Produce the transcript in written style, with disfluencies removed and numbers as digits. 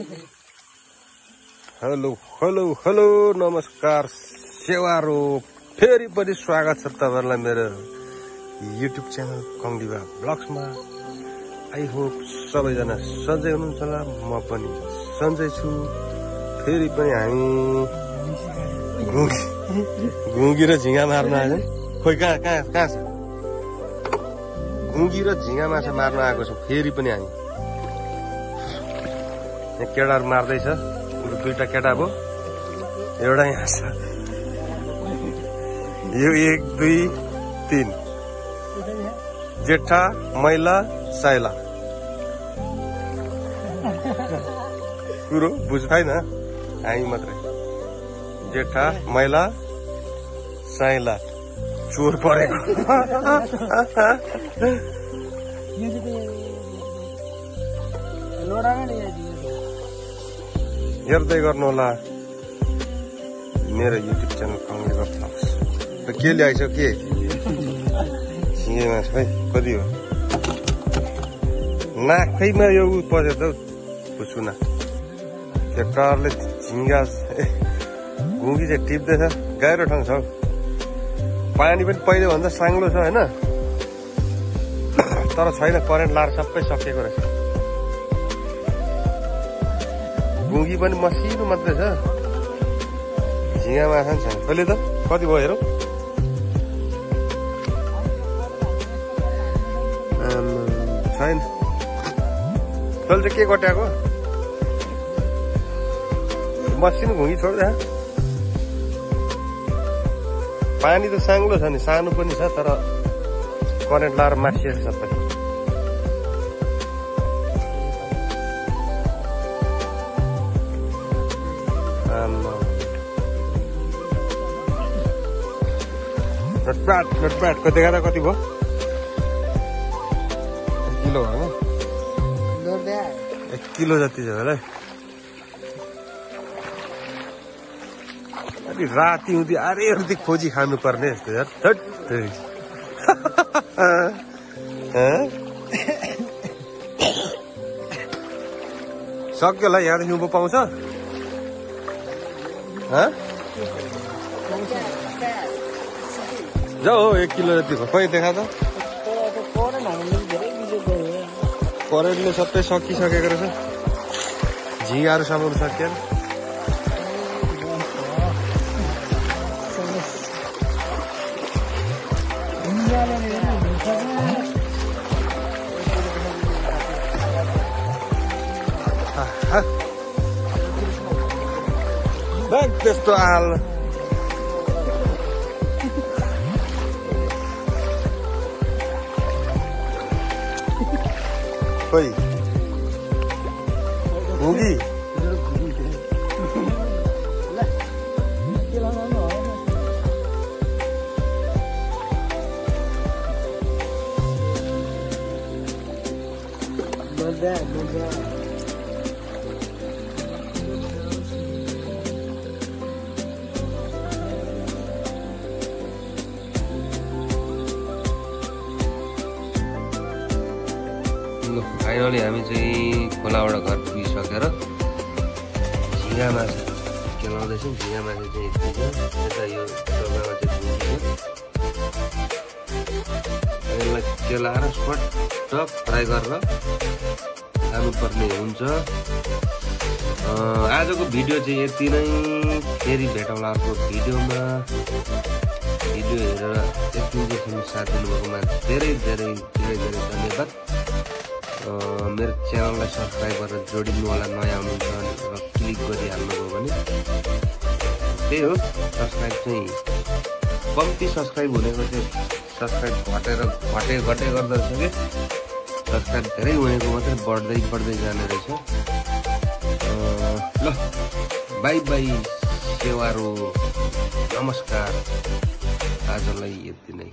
Hello hello hello नमस्कार सेवारो फेरि पनि स्वागत छ तपाईहरुलाई मेरो युट्युब च्यानल कंगडिवा ब्लग्समा। आई होप सबैजना सन्चै हुनुहुन्छ होला, म पनि सन्चै छु। फेरि पनि हामी घुँगी र झिंगा मार्न आयो। खोइ कहाँ छ घुँगी र झिंगा माछा मार्न आएको छौं। फेरि पनि हामी यहाँ केटाहरु मार्दैछ। दुईटा केटा भो, एउटा यहाँ छ। यो 1 2 3 जेठा मैला साइला कुरो बुझ छैन। हामी मात्रै जेठा मैला साइला चोर परेको। हेर्दै गर्नु होला मेरो युट्युब च्यानल कंगडिवा ब्लग्स। के ल्याइछ के झिंगे माछा है कति हो नाकैमा यो पसेर त पुछुना केटाहरुले झिंगा घुँगी चाहिँ टिप्दैछ। गाह्रो ठाउँ छ। पानी पनि पहिले भन्दा साङ्लो छ हैन, तर छैन। करेन्ट लाएर सबै सकिएको रहेछ। घुँगी पनि मसिनो मात्रै छ, झिंगा माछा छैन। कहिले त कति भयो हेरौ। छैन। तैले चाहिँ के कट्याएको मसिनो घुँगी छोड। पानी त साङ्लो छ नि, सानो पनि छ, तर करेन्ट लाएर मासिएको सबै। नटबाट कति गाडा कति भयो? 1 किलो हो होइन? 1 किलो जति छ होला। अलि राति हुँदै अरे खोजी खानु पर्ने जस्तो यार। सक्यो होला। यहाँ हिउँदो पाउँछ जाऊ 1 किलो जति भयो। खोइ देखा त करेन्टले सबै सकिसकेको रहेछ। झिँगाहरू समाउनु सकिएन। त्यस्तो हाल खोइ घुँगी फाइनली हामी चाहिँ खोलाबाट घर पुगिसकेर झिंगा माछा केलाउँदैछौँ। झिंगा माछा चाहिँ यति छ। यता यो डब्बामा चाहिँ घुँगी छ। यसलाई केलाएर सट्ट फ्राई गरेर खानुपर्ने हुन्छ। आजको भिडियो चाहिँ यति नै। फेरि भेटौँला अर्को भिडियोमा। भिडियो हेरेर यतिसम्म साथ दिनुभएकोमा धेरै धेरै धेरै धेरै धन्यवाद। मेरो च्यानललाई सब्सक्राइब गरेर जोडिनु होला नयाँ हुनुहुन्छ र क्लिक गरिहाल्नुभयो भने। त्यही हो, सब्सक्राइब चाहिँ कम्ती सब्सक्राइब हुनेको चाहिँ सब्सक्राइब घटे गर्दो रहेछ कि सब्सक्राइब धेरै हुनेको मात्रै बढ्दै जाने रहेछ। ल बाई बाई सेवारो नमस्कार। आजलाई यति नै।